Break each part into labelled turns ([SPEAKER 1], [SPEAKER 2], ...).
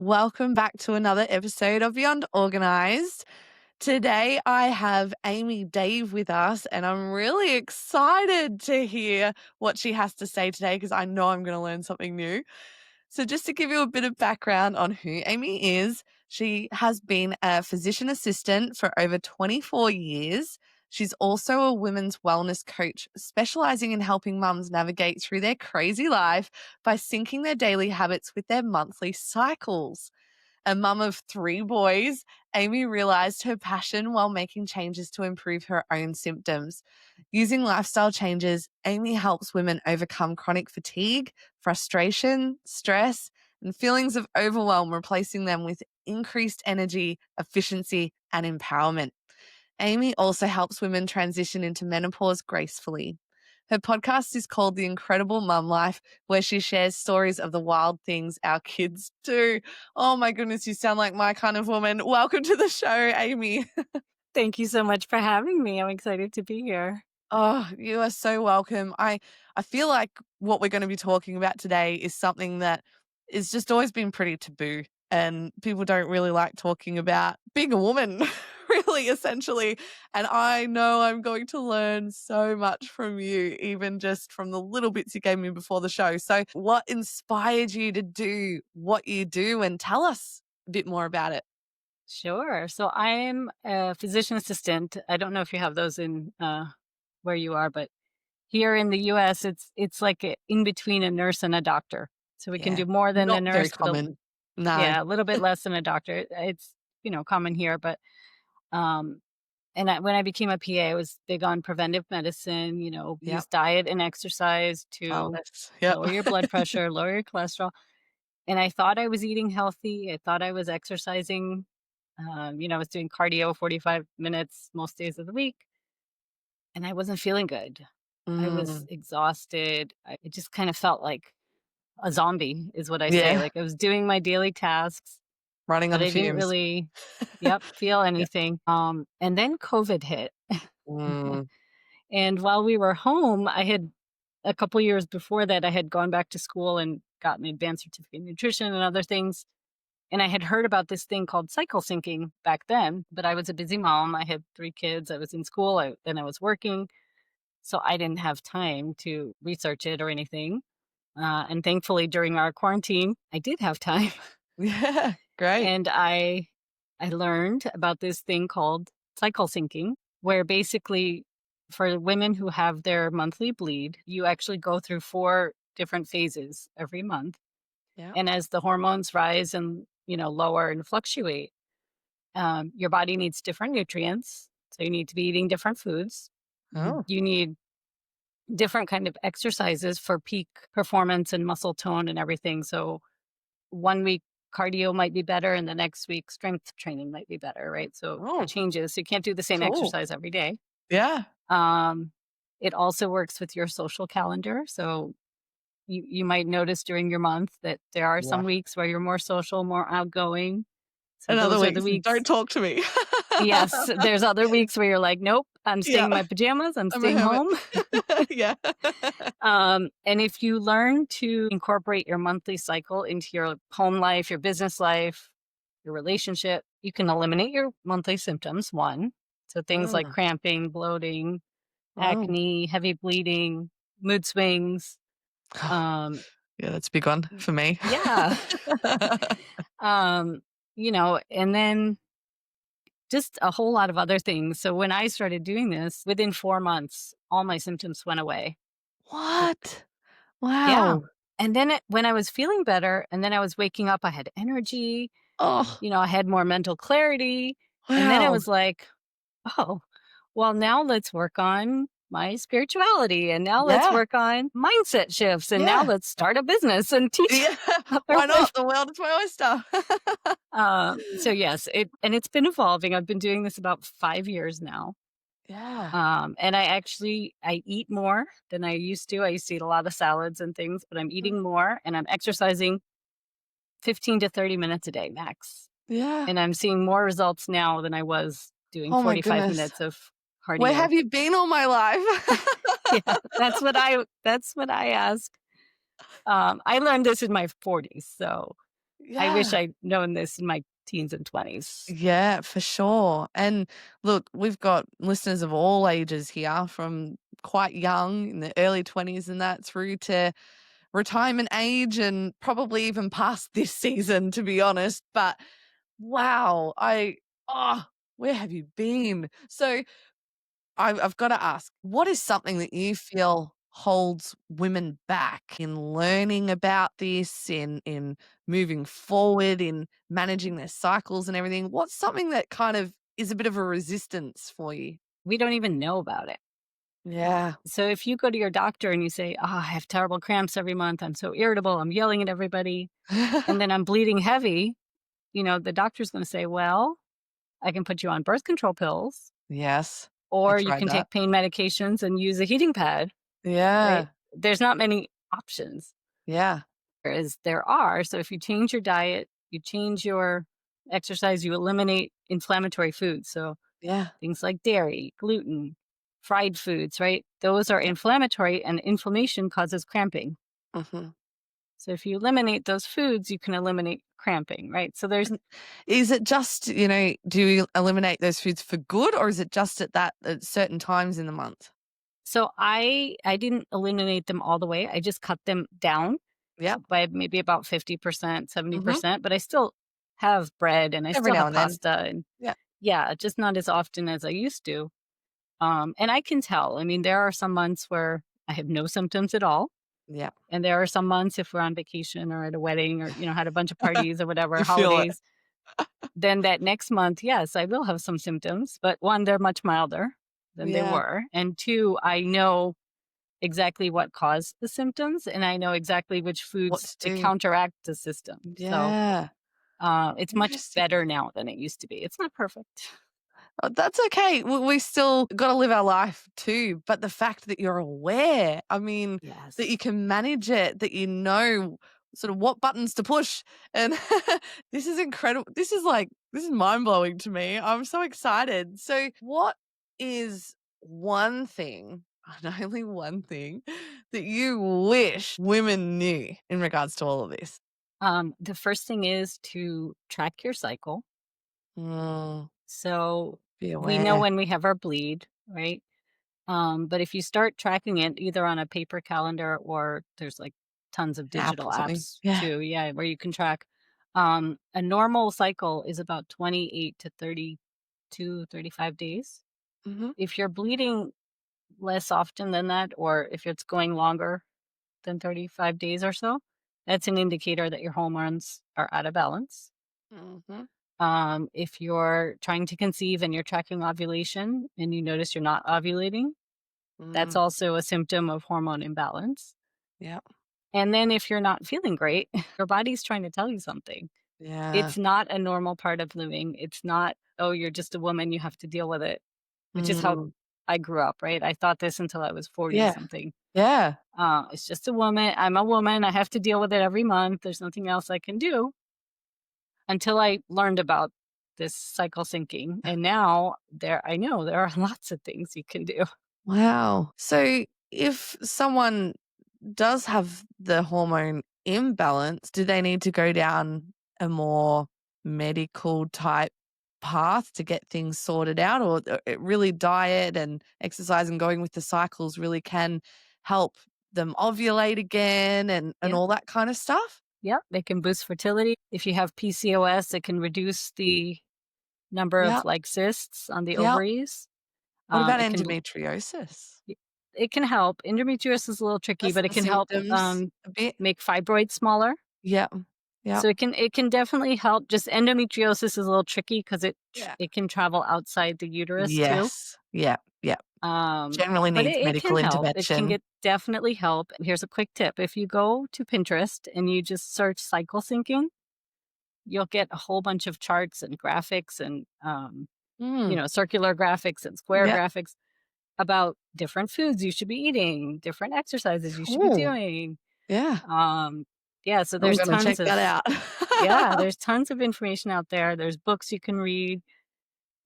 [SPEAKER 1] Welcome back to another episode of Beyond Organized. Today I have Amy Dave with us, and I'm really excited to hear what she has to say today because I know I'm going to learn something new. So, just to give you a bit of background on who Amy is, she has been a physician assistant for over 24 years. She's also a women's wellness coach, specializing in helping mums navigate through their crazy life by syncing their daily habits with their monthly cycles. A mum of three boys, Amy realized her passion while making changes to improve her own symptoms. Using lifestyle changes, Amy helps women overcome chronic fatigue, frustration, stress, and feelings of overwhelm, replacing them with increased energy, efficiency, and empowerment. Amy also helps women transition into menopause gracefully. Her podcast is called The Incredible Mum Life, where she shares stories of the wild things our kids do. Oh my goodness, you sound like my kind of woman. Welcome to the show, Amy.
[SPEAKER 2] Thank you so much for having me. I'm excited to be here.
[SPEAKER 1] Oh, you are so welcome. I feel like what we're going to be talking about today is something that is just always been pretty taboo, and people don't really like talking about being a woman, really, essentially. And I know I'm going to learn so much from you, even just from the little bits you gave me before the show. So, what inspired you to do what you do, and tell us a bit more about it?
[SPEAKER 2] Sure. So I'm a physician assistant. I don't know if you have those in where you are, but here in the US, it's like in between a nurse and a doctor. So we can
[SPEAKER 1] Yeah,
[SPEAKER 2] do more than a
[SPEAKER 1] not very
[SPEAKER 2] nurse, but
[SPEAKER 1] common. No.
[SPEAKER 2] yeah, a little bit less than a doctor. It's common here, but um, when I became a PA, I was big on preventive medicine.
[SPEAKER 1] Yep.
[SPEAKER 2] Use diet and exercise to
[SPEAKER 1] Wellness. Yep.
[SPEAKER 2] lower your blood pressure, lower your cholesterol. And I thought I was eating healthy. I thought I was exercising. I was doing cardio 45 minutes most days of the week, and I wasn't feeling good. I was
[SPEAKER 1] Mm,
[SPEAKER 2] exhausted. It just kind of felt like a zombie, is what I say.
[SPEAKER 1] yeah,
[SPEAKER 2] Like I was doing my daily tasks,
[SPEAKER 1] running
[SPEAKER 2] but
[SPEAKER 1] on
[SPEAKER 2] I didn't
[SPEAKER 1] fumes.
[SPEAKER 2] really, yep, feel
[SPEAKER 1] Yeah.
[SPEAKER 2] anything. And then COVID hit.
[SPEAKER 1] Mm,
[SPEAKER 2] And while we were home, I had a couple years before that, I had gone back to school and got an advanced certificate in nutrition and other things. And I had heard about this thing called cycle syncing back then, but I was a busy mom. I had three kids. I was in school. Then I was working. So I didn't have time to research it or anything. And thankfully, during our quarantine, I did have time.
[SPEAKER 1] yeah, great.
[SPEAKER 2] And I learned about this thing called cycle syncing, where basically for women who have their monthly bleed, you actually go through four different phases every month.
[SPEAKER 1] Yeah.
[SPEAKER 2] And as the hormones rise and lower and fluctuate, your body needs different nutrients. So you need to be eating different foods.
[SPEAKER 1] Oh,
[SPEAKER 2] You need different kind of exercises for peak performance and muscle tone and everything. So one week cardio might be better and the next week strength training might be better, right? So it
[SPEAKER 1] oh,
[SPEAKER 2] changes. So you can't do the same
[SPEAKER 1] cool.
[SPEAKER 2] exercise every day.
[SPEAKER 1] Yeah.
[SPEAKER 2] Um, it also works with your social calendar. So you might notice during your month that there are
[SPEAKER 1] Yeah.
[SPEAKER 2] some weeks where you're more social, more outgoing. So
[SPEAKER 1] And other
[SPEAKER 2] those are the
[SPEAKER 1] weeks,
[SPEAKER 2] weeks.
[SPEAKER 1] don't talk to me.
[SPEAKER 2] Yes, there's other weeks where you're like, "Nope, I'm staying
[SPEAKER 1] Yeah,
[SPEAKER 2] in my pajamas, I'm
[SPEAKER 1] I'm a
[SPEAKER 2] staying
[SPEAKER 1] hermit.
[SPEAKER 2] home."
[SPEAKER 1] Yeah.
[SPEAKER 2] And if you learn to incorporate your monthly cycle into your home life, your business life, your relationship, you can eliminate your monthly symptoms, one. So things like
[SPEAKER 1] Mm,
[SPEAKER 2] cramping, bloating,
[SPEAKER 1] oh.
[SPEAKER 2] acne, heavy bleeding, mood swings. Um,
[SPEAKER 1] Yeah, that's a big one for me.
[SPEAKER 2] yeah. um, and then just a whole lot of other things. So when I started doing this, within 4 months, all my symptoms went away.
[SPEAKER 1] What?
[SPEAKER 2] Yeah.
[SPEAKER 1] Wow.
[SPEAKER 2] And then when I was feeling better and then I was waking up, I had energy,
[SPEAKER 1] Oh,
[SPEAKER 2] I had more mental clarity. And then I
[SPEAKER 1] wow.
[SPEAKER 2] was like, oh, well, now let's work on my spirituality. And now let's
[SPEAKER 1] Yeah,
[SPEAKER 2] work on mindset shifts. And now
[SPEAKER 1] yeah.
[SPEAKER 2] let's start a business and teach
[SPEAKER 1] Yeah,
[SPEAKER 2] other
[SPEAKER 1] why
[SPEAKER 2] women.
[SPEAKER 1] not? The world is my oyster.
[SPEAKER 2] So yes, it's been evolving. I've been doing this about 5 years now.
[SPEAKER 1] Yeah.
[SPEAKER 2] And I eat more than I used to. I used to eat a lot of salads and things, but I'm
[SPEAKER 1] Mm,
[SPEAKER 2] eating more and I'm exercising 15 to 30 minutes a day max.
[SPEAKER 1] yeah.
[SPEAKER 2] And I'm seeing more results now than I was doing
[SPEAKER 1] Oh my
[SPEAKER 2] 45
[SPEAKER 1] goodness.
[SPEAKER 2] minutes of
[SPEAKER 1] Where
[SPEAKER 2] cardio.
[SPEAKER 1] have you been all my life?
[SPEAKER 2] Yeah, that's what I ask. I learned this in my 40s, so I wish
[SPEAKER 1] Yeah.
[SPEAKER 2] I'd known this in my teens and 20s.
[SPEAKER 1] Yeah, for sure. And look, we've got listeners of all ages here from quite young in the early 20s and that through to retirement age and probably even past this season, to be honest. But wow, oh, where have you been? So I've got to ask, what is something that you feel holds women back in learning about this, in moving forward, in managing their cycles and everything? What's something that kind of is a bit of a resistance for you?
[SPEAKER 2] We don't even know about it.
[SPEAKER 1] Yeah.
[SPEAKER 2] So if you go to your doctor and you say, "Oh, I have terrible cramps every month. I'm so irritable. I'm yelling at everybody, and then I'm bleeding heavy," the doctor's going to say, "Well, I can put you on birth control pills,
[SPEAKER 1] Yes, I
[SPEAKER 2] or you
[SPEAKER 1] tried
[SPEAKER 2] can
[SPEAKER 1] that.
[SPEAKER 2] take pain medications and use a heating pad," right?
[SPEAKER 1] Yeah,
[SPEAKER 2] There's not many options,
[SPEAKER 1] yeah,
[SPEAKER 2] whereas there are. So if you change your diet, you change your exercise, you eliminate inflammatory foods. So
[SPEAKER 1] yeah,
[SPEAKER 2] things like dairy, gluten, fried foods, right? Those are
[SPEAKER 1] yeah.
[SPEAKER 2] inflammatory, and inflammation causes cramping.
[SPEAKER 1] Mhm.
[SPEAKER 2] So if you eliminate those foods, you can eliminate cramping, right? So there's
[SPEAKER 1] And is it just, do you eliminate those foods for good, or is it just at certain times in the month?
[SPEAKER 2] so I didn't eliminate them all the way. I just cut them down
[SPEAKER 1] Yep.
[SPEAKER 2] by maybe about 50%,
[SPEAKER 1] Mhm.
[SPEAKER 2] 70%, but I still have bread and I
[SPEAKER 1] Every
[SPEAKER 2] still
[SPEAKER 1] now
[SPEAKER 2] have
[SPEAKER 1] and then.
[SPEAKER 2] pasta, and
[SPEAKER 1] Yeah.
[SPEAKER 2] yeah, just not as often as I used to. And I can tell. I mean, there are some months where I have no symptoms at all.
[SPEAKER 1] Yeah.
[SPEAKER 2] And there are some months if we're on vacation or at a wedding or, had a bunch of parties or whatever,
[SPEAKER 1] You feel it.
[SPEAKER 2] holidays, then that next month, yes, I will have some symptoms. But one, they're much milder than they
[SPEAKER 1] Yeah.
[SPEAKER 2] were. And two, I know exactly what caused the symptoms and I know exactly which
[SPEAKER 1] What
[SPEAKER 2] foods
[SPEAKER 1] to
[SPEAKER 2] to
[SPEAKER 1] do.
[SPEAKER 2] counteract the system. So
[SPEAKER 1] Yeah.
[SPEAKER 2] it's much
[SPEAKER 1] Interesting.
[SPEAKER 2] better now than it used to be. It's not perfect.
[SPEAKER 1] That's okay. We still gotta live our life too, but the fact that you're aware, I mean, that you
[SPEAKER 2] Yes.
[SPEAKER 1] can manage it, that you know sort of what buttons to push, and this is incredible. This is mind-blowing to me. I'm so excited. So, what is one thing, and only one thing, that you wish women knew in regards to all of this?
[SPEAKER 2] The first thing is to track your cycle.
[SPEAKER 1] Mm,
[SPEAKER 2] So
[SPEAKER 1] be
[SPEAKER 2] we know
[SPEAKER 1] aware.
[SPEAKER 2] when we have our bleed, right? But if you start tracking it either on a paper calendar or there's like tons of
[SPEAKER 1] An app
[SPEAKER 2] digital
[SPEAKER 1] or something.
[SPEAKER 2] apps
[SPEAKER 1] Yeah.
[SPEAKER 2] too, yeah, where you can track. A normal cycle is about 28 to 32, 35 days.
[SPEAKER 1] Mhm.
[SPEAKER 2] If you're bleeding less often than that, or if it's going longer than 35 days or so, that's an indicator that your hormones are out of balance.
[SPEAKER 1] Mhm.
[SPEAKER 2] If you're trying to conceive and you're tracking ovulation and you notice you're not ovulating, that's
[SPEAKER 1] Mm.
[SPEAKER 2] also a symptom of hormone imbalance.
[SPEAKER 1] Yep.
[SPEAKER 2] And then if you're not feeling great, your body's trying to tell you something.
[SPEAKER 1] Yeah.
[SPEAKER 2] It's not a normal part of living. It's not, oh, you're just a woman, you have to deal with it, which is how
[SPEAKER 1] Mm.
[SPEAKER 2] I grew up, right? I thought this until I was 40
[SPEAKER 1] Yeah.
[SPEAKER 2] something.
[SPEAKER 1] Yeah.
[SPEAKER 2] It's just a woman. I'm a woman. I have to deal with it every month. There's nothing else I can do until I learned about this cycle syncing. And now I know there are lots of things you can do.
[SPEAKER 1] Wow. So if someone does have the hormone imbalance, do they need to go down a more medical type path to get things sorted out, or it really diet and exercise and going with the cycles really can help them ovulate again and
[SPEAKER 2] Yeah.
[SPEAKER 1] all that kind of stuff?
[SPEAKER 2] Yep. They can boost fertility. If you have PCOS, it can reduce the number of
[SPEAKER 1] Yep.
[SPEAKER 2] like cysts on the
[SPEAKER 1] Yep.
[SPEAKER 2] ovaries.
[SPEAKER 1] What about
[SPEAKER 2] It can
[SPEAKER 1] endometriosis?
[SPEAKER 2] y- it can help. Endometriosis is a little tricky,
[SPEAKER 1] That's
[SPEAKER 2] but it
[SPEAKER 1] the
[SPEAKER 2] can help
[SPEAKER 1] symptoms a bit.
[SPEAKER 2] make fibroids smaller.
[SPEAKER 1] Yep. Yep.
[SPEAKER 2] So it can definitely help. Just endometriosis is a little tricky because
[SPEAKER 1] Yeah.
[SPEAKER 2] it can travel outside the uterus too.
[SPEAKER 1] Yes. Yep. Yep. Generally
[SPEAKER 2] But
[SPEAKER 1] needs
[SPEAKER 2] it can
[SPEAKER 1] medical
[SPEAKER 2] help. It can
[SPEAKER 1] intervention.
[SPEAKER 2] get definitely help. Here's a quick tip: if you go to Pinterest and you just search cycle syncing, you'll get a whole bunch of charts and graphics and
[SPEAKER 1] Mm.
[SPEAKER 2] circular graphics and square
[SPEAKER 1] Yep.
[SPEAKER 2] graphics about different foods you should be eating, different exercises you should be
[SPEAKER 1] Ooh.
[SPEAKER 2] doing.
[SPEAKER 1] Yeah.
[SPEAKER 2] Um, yeah, so
[SPEAKER 1] I'm gonna check that out.
[SPEAKER 2] there's tons of information out there. There's books you can read.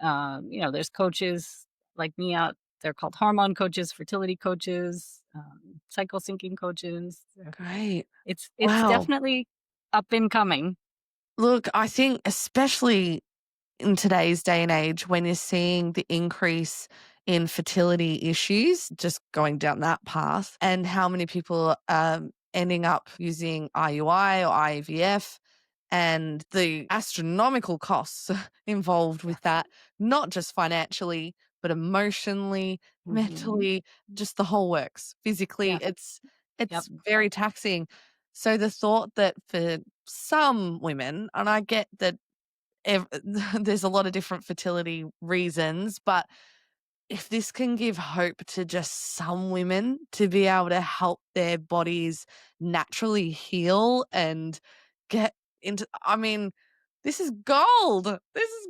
[SPEAKER 2] There's coaches like me out. They're called hormone coaches, fertility coaches, cycle syncing coaches.
[SPEAKER 1] Great.
[SPEAKER 2] It's
[SPEAKER 1] Wow.
[SPEAKER 2] definitely up and coming.
[SPEAKER 1] Look, I think especially in today's day and age when you're seeing the increase in fertility issues, just going down that path, and how many people are ending up using IUI or IVF and the astronomical costs involved with
[SPEAKER 2] Yes.
[SPEAKER 1] that, not just financially, but emotionally,
[SPEAKER 2] Hmm.
[SPEAKER 1] mentally, just the whole works. Physically,
[SPEAKER 2] Yeah. Yep.
[SPEAKER 1] it's very taxing. So the thought that for some women, and I get that there's a lot of different fertility reasons, but if this can give hope to just some women to be able to help their bodies naturally heal and get into, I mean, this is gold. This is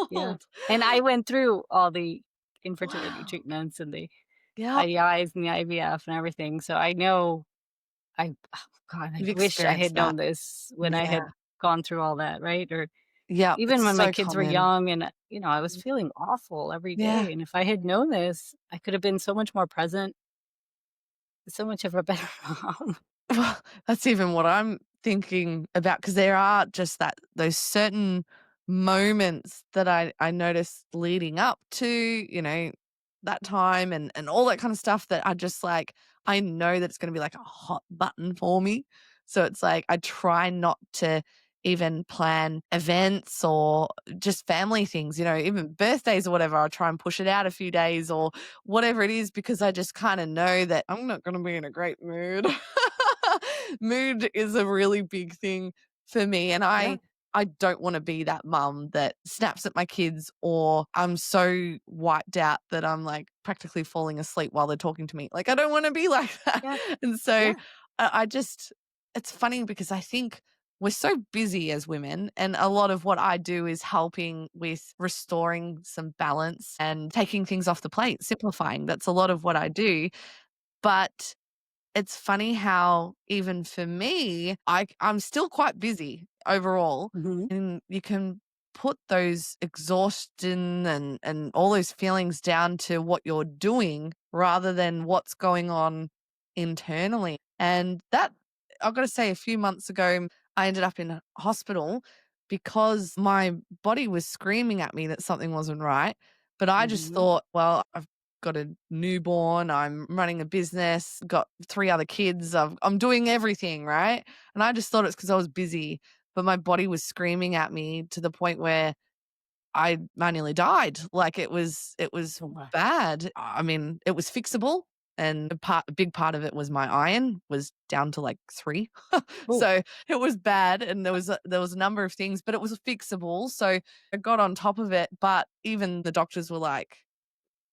[SPEAKER 2] Yeah.
[SPEAKER 1] gold.
[SPEAKER 2] And I went through all the infertility
[SPEAKER 1] Wow.
[SPEAKER 2] treatments and the
[SPEAKER 1] Yep.
[SPEAKER 2] IUIs and the IVF and everything. So I know oh God, I
[SPEAKER 1] You've
[SPEAKER 2] wish I
[SPEAKER 1] experienced
[SPEAKER 2] had
[SPEAKER 1] that.
[SPEAKER 2] known this when I
[SPEAKER 1] Yeah.
[SPEAKER 2] had gone through all that, right? Or
[SPEAKER 1] Yep.
[SPEAKER 2] even
[SPEAKER 1] It's
[SPEAKER 2] when my
[SPEAKER 1] so
[SPEAKER 2] kids were
[SPEAKER 1] common.
[SPEAKER 2] young and, I was feeling awful every
[SPEAKER 1] Yeah.
[SPEAKER 2] day. And if I had known this, I could have been so much more present, so much of a better mom.
[SPEAKER 1] Well, that's even what I'm thinking about because there are just those certain moments that I noticed leading up to, that time and all that kind of stuff that I just like I know that it's gonna be like a hot button for me. So it's like I try not to even plan events or just family things, even birthdays or whatever. I'll try and push it out a few days or whatever it is because I just kinda know that I'm not gonna be in a great mood. Mood is a really big thing for me, and
[SPEAKER 2] Yeah.
[SPEAKER 1] I don't wanna be that mum that snaps at my kids or I'm so wiped out that I'm, like, practically falling asleep while they're talking to me. Like, I don't wanna be like that.
[SPEAKER 2] Yeah.
[SPEAKER 1] And so,
[SPEAKER 2] Yeah.
[SPEAKER 1] I just it's funny because I think we're so busy as women, and a lot of what I do is helping with restoring some balance and taking things off the plate, simplifying. That's a lot of what I do, but it's funny how even for me, I'm still quite busy overall,
[SPEAKER 2] Hmm.
[SPEAKER 1] and you can put those exhaustion and all those feelings down to what you're doing rather than what's going on internally. And that I've got to say a few months ago, I ended up in a hospital because my body was screaming at me that something wasn't right. But I just
[SPEAKER 2] Hmm.
[SPEAKER 1] thought, well, I've got a newborn, I'm running a business, got 3 other kids, I'm doing everything, right? And I just thought it's because I was busy, but my body was screaming at me to the point where I nearly died. Like, it was
[SPEAKER 2] Oh my.
[SPEAKER 1] bad. I mean, it was fixable, and a big part of it was my iron was down to, like, 3.
[SPEAKER 2] Oh,
[SPEAKER 1] So, it was bad, and there was a number of things, but it was fixable, so I got on top of it, but even the doctors were like,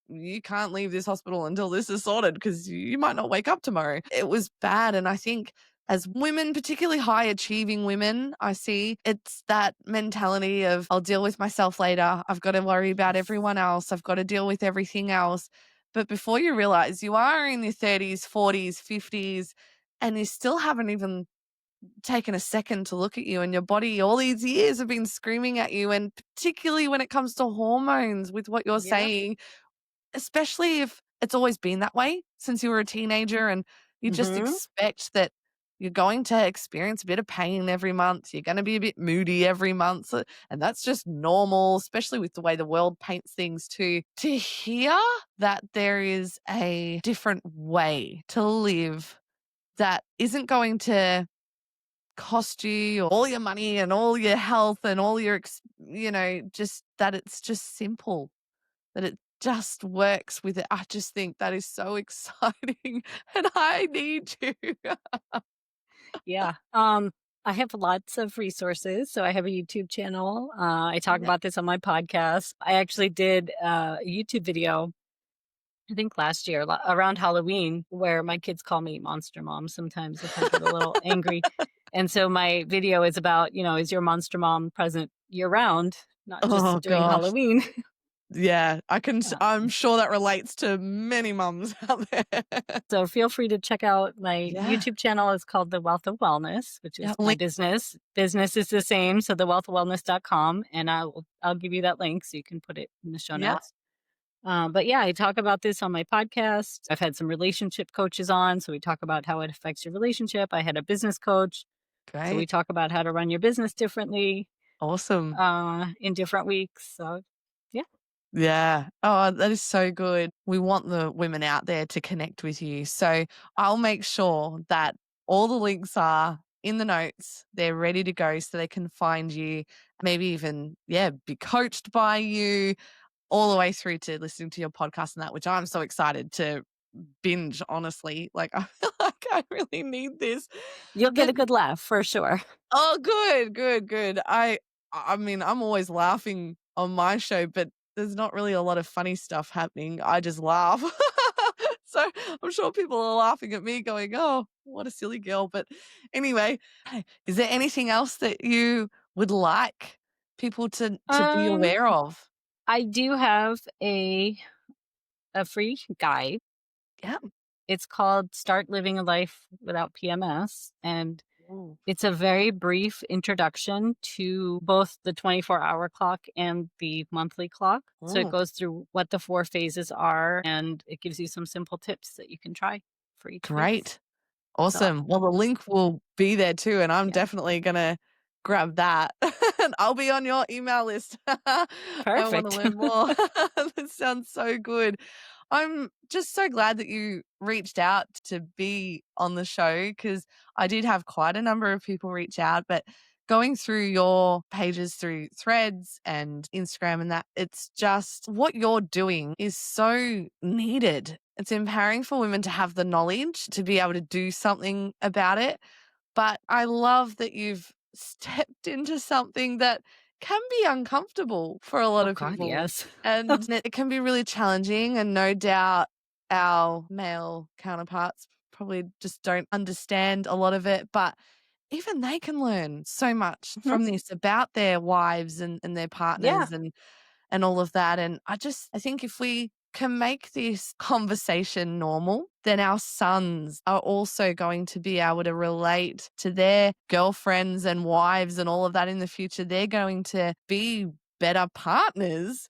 [SPEAKER 1] you can't leave this hospital until this is sorted because you might not wake up tomorrow. It was bad. And I think as women, particularly high achieving women, I see it's that mentality of, I'll deal with myself later. I've got to worry about
[SPEAKER 2] yes.
[SPEAKER 1] everyone else. I've got to deal with everything else. But before you realize you are in your 30s, 40s, 50s, and you still haven't even taken a second to look at you and your body all these years have been screaming at you. And particularly when it comes to hormones, with what you're
[SPEAKER 2] Yep.
[SPEAKER 1] saying, especially if it's always been that way since you were a teenager and you just
[SPEAKER 2] Hmm.
[SPEAKER 1] expect that you're going to experience a bit of pain every month, you're gonna be a bit moody every month, and that's just normal, especially with the way the world paints things too. To hear that there is a different way to live that isn't going to cost you all your money and all your health and all your just that it's just simple, that it just works with it. I just think that is so exciting, and I need you.
[SPEAKER 2] Yeah. I have lots of resources. So I have a YouTube channel. I talk
[SPEAKER 1] Yep.
[SPEAKER 2] about this on my podcast. I actually did a YouTube video, I think last year around Halloween, where my kids call me Monster Mom sometimes if I get a little angry. And so my video is about, is your Monster Mom present year round, not just
[SPEAKER 1] Oh
[SPEAKER 2] during
[SPEAKER 1] gosh.
[SPEAKER 2] Halloween?
[SPEAKER 1] Yeah, I'm
[SPEAKER 2] Um,
[SPEAKER 1] sure that relates to many mums out there.
[SPEAKER 2] so feel free to check out my
[SPEAKER 1] Yeah.
[SPEAKER 2] YouTube channel. Is called The Wealth of Wellness, which
[SPEAKER 1] Yeah,
[SPEAKER 2] is my
[SPEAKER 1] link.
[SPEAKER 2] business. Business is the same. So thewealthofwellness.com. And I'll give you that link so you can put it in the show
[SPEAKER 1] Yeah.
[SPEAKER 2] notes. But yeah, I talk about this on my podcast. I've had some relationship coaches on. So we talk about how it affects your relationship. I had a business coach. So we
[SPEAKER 1] Great.
[SPEAKER 2] talk about how to run your business differently
[SPEAKER 1] Awesome.
[SPEAKER 2] in different weeks. So yeah.
[SPEAKER 1] Yeah. Oh, that is so good. We want the women out there to connect with you. So I'll make sure that all the links are in the notes. They're ready to go so they can find you, maybe even, yeah, be coached by you all the way through to listening to your podcast and that, which I'm so excited to binge, honestly. Like, I feel like I really need this.
[SPEAKER 2] You'll get
[SPEAKER 1] But
[SPEAKER 2] a good laugh for sure.
[SPEAKER 1] oh, good, good, good. I mean, I'm always laughing on my show, but there's not really a lot of funny stuff happening. I just laugh. So I'm sure people are laughing at me going, "Oh, what a silly girl." But anyway, is there anything else that you would like people to be
[SPEAKER 2] Um,
[SPEAKER 1] aware of?
[SPEAKER 2] I do have a free guide.
[SPEAKER 1] Yeah.
[SPEAKER 2] It's called Start Living a Life Without PMS, and
[SPEAKER 1] Ooh.
[SPEAKER 2] it's a very brief introduction to both the 24-hour clock and the monthly clock. So it
[SPEAKER 1] Mm.
[SPEAKER 2] goes through what the 4 phases are, and it gives you some simple tips that you can try for each phase.
[SPEAKER 1] Great.
[SPEAKER 2] So,
[SPEAKER 1] Awesome. Well, the link will be there too, and I'm
[SPEAKER 2] yeah,
[SPEAKER 1] definitely gonna grab that. And I'll be on your email list. I wanna
[SPEAKER 2] perfect.
[SPEAKER 1] learn more. This sounds so good. I'm just so glad that you reached out to be on the show because I did have quite a number of people reach out, but going through your pages through Threads and Instagram and that, it's just what you're doing is so needed. It's empowering for women to have the knowledge to be able to do something about it. But I love that you've stepped into something that can be uncomfortable for a lot
[SPEAKER 2] Oh
[SPEAKER 1] of
[SPEAKER 2] god,
[SPEAKER 1] people.
[SPEAKER 2] yes.
[SPEAKER 1] And it can be really challenging. And no doubt our male counterparts probably just don't understand a lot of it. But even they can learn so much
[SPEAKER 2] Mhm.
[SPEAKER 1] from this about their wives and their
[SPEAKER 2] Yeah,
[SPEAKER 1] partners and all of that. And I think if we can make this conversation normal, then our sons are also going to be able to relate to their girlfriends and wives and all of that in the future. They're going to be better partners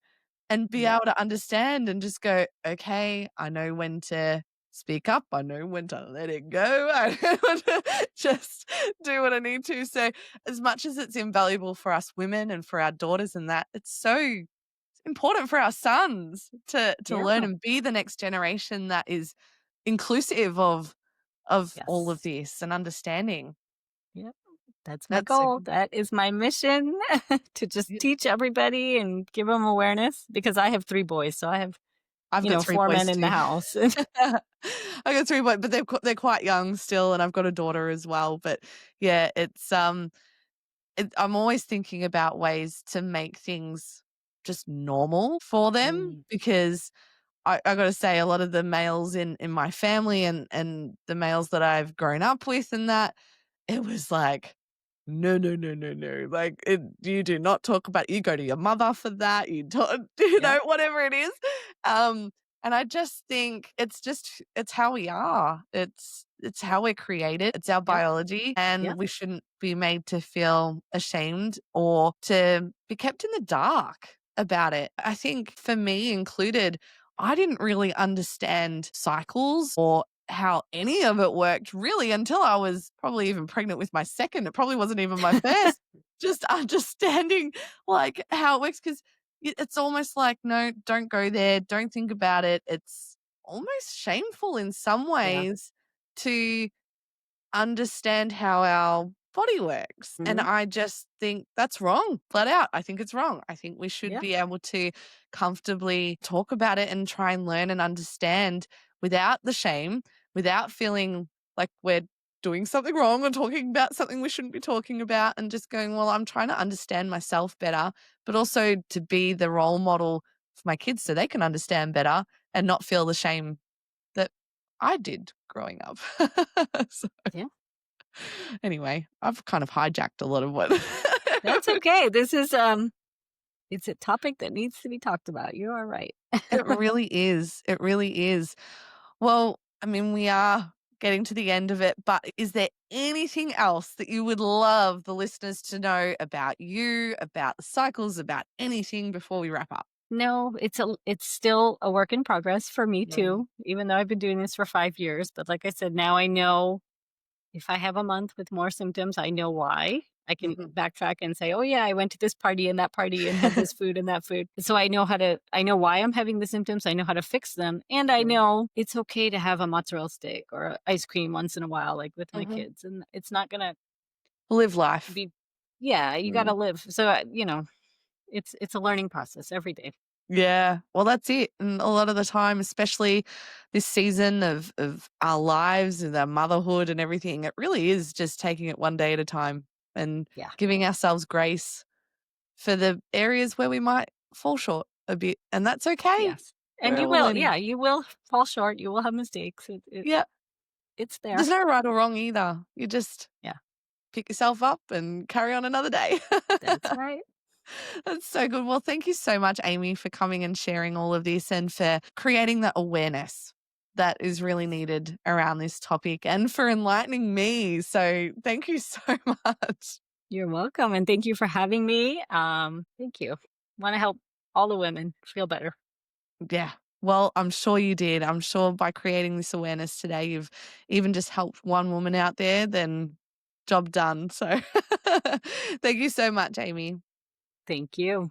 [SPEAKER 1] and be
[SPEAKER 2] yeah,
[SPEAKER 1] able to understand and just go, okay, I know when to speak up. I know when to let it go. I know when to just do what I need to. So, as much as it's invaluable for us women and for our daughters and that, it's so important for our sons to
[SPEAKER 2] yeah,
[SPEAKER 1] learn and be the next generation that is inclusive of all of
[SPEAKER 2] yes.
[SPEAKER 1] this and understanding.
[SPEAKER 2] Yep, that's my
[SPEAKER 1] That's a
[SPEAKER 2] goal. That is my mission to just
[SPEAKER 1] yeah.
[SPEAKER 2] teach everybody and give them awareness because I have 3 boys, so I have,
[SPEAKER 1] I've got 3
[SPEAKER 2] 4 men
[SPEAKER 1] boys
[SPEAKER 2] in the
[SPEAKER 1] too.
[SPEAKER 2] house.
[SPEAKER 1] I got 3 boys, but they're quite young still, and I've got a daughter as well. But yeah, I'm always thinking about ways to make things just normal for them
[SPEAKER 2] Mm,
[SPEAKER 1] because I gotta say a lot of the males in my family and the males that I've grown up with and that, it was like, "No, no, no, no, no." Like, you do not talk about you go to your mother for that, you talk
[SPEAKER 2] yep,
[SPEAKER 1] whatever it is. Um, and I just think it's how we are. It's how we're created. It's our
[SPEAKER 2] yep,
[SPEAKER 1] biology, and
[SPEAKER 2] yep,
[SPEAKER 1] we shouldn't be made to feel ashamed or to be kept in the dark about it. I think for me included, I didn't really understand cycles or how any of it worked really until I was probably even pregnant with my second. It probably wasn't even my first. Just understanding like how it works because it's almost like, no, don't go there. Don't think about it. It's almost shameful in some
[SPEAKER 2] yeah,
[SPEAKER 1] ways to understand how our body works. And
[SPEAKER 2] mhm,
[SPEAKER 1] I just think that's wrong, flat out. I think it's wrong. I think we should
[SPEAKER 2] yeah,
[SPEAKER 1] be able to comfortably talk about it and try and learn and understand without the shame, without feeling like we're doing something wrong or talking about something we shouldn't be talking about, and just going, well, I'm trying to understand myself better, but also to be the role model for my kids so they can understand better and not feel the shame that I did growing up. So
[SPEAKER 2] yeah.
[SPEAKER 1] anyway, I've kind of hijacked a lot of what
[SPEAKER 2] That's okay. This is, it's a topic that needs to be talked about. You are right.
[SPEAKER 1] It really is. It really is. Well, I mean, we are getting to the end of it, but is there anything else that you would love the listeners to know about you, about the cycles, about anything before we wrap up?
[SPEAKER 2] No, it's still a work in progress for me
[SPEAKER 1] Mm.
[SPEAKER 2] too, even though I've been doing this for 5 years, but like I said, now I know if I have a month with more symptoms, I know why. I can
[SPEAKER 1] Mhm.
[SPEAKER 2] backtrack and say, "Oh yeah, I went to this party and that party and had this food and that food." So I know why I'm having the symptoms, I know how to fix them, and I
[SPEAKER 1] Mhm.
[SPEAKER 2] know it's okay to have a mozzarella stick or ice cream once in a while like with my
[SPEAKER 1] Mhm.
[SPEAKER 2] kids, and it's not going to
[SPEAKER 1] Live life.
[SPEAKER 2] be yeah, you got to
[SPEAKER 1] Mm.
[SPEAKER 2] live. So, it's a learning process every day.
[SPEAKER 1] Yeah, well, that's it, and a lot of the time, especially this season of our lives and our motherhood and everything, it really is just taking it one day at a time and
[SPEAKER 2] Yeah.
[SPEAKER 1] giving ourselves grace for the areas where we might fall short a bit, and that's okay.
[SPEAKER 2] Yes. And
[SPEAKER 1] We're
[SPEAKER 2] you
[SPEAKER 1] all
[SPEAKER 2] will,
[SPEAKER 1] learning.
[SPEAKER 2] yeah, you will fall short, you will have mistakes.
[SPEAKER 1] Yeah,
[SPEAKER 2] It's
[SPEAKER 1] there's
[SPEAKER 2] there.
[SPEAKER 1] no right or wrong either. You just
[SPEAKER 2] Yeah,
[SPEAKER 1] pick yourself up and carry on another day.
[SPEAKER 2] that's right.
[SPEAKER 1] That's so good. Well, thank you so much, Amy, for coming and sharing all of this and for creating that awareness that is really needed around this topic and for enlightening me. So, thank you so much.
[SPEAKER 2] You're welcome, and thank you for having me. Thank you. Want to help all the women feel better.
[SPEAKER 1] Yeah. Well, I'm sure you did. I'm sure by creating this awareness today, you've even just helped one woman out there, then job done. So, thank you so much, Amy.
[SPEAKER 2] Thank you.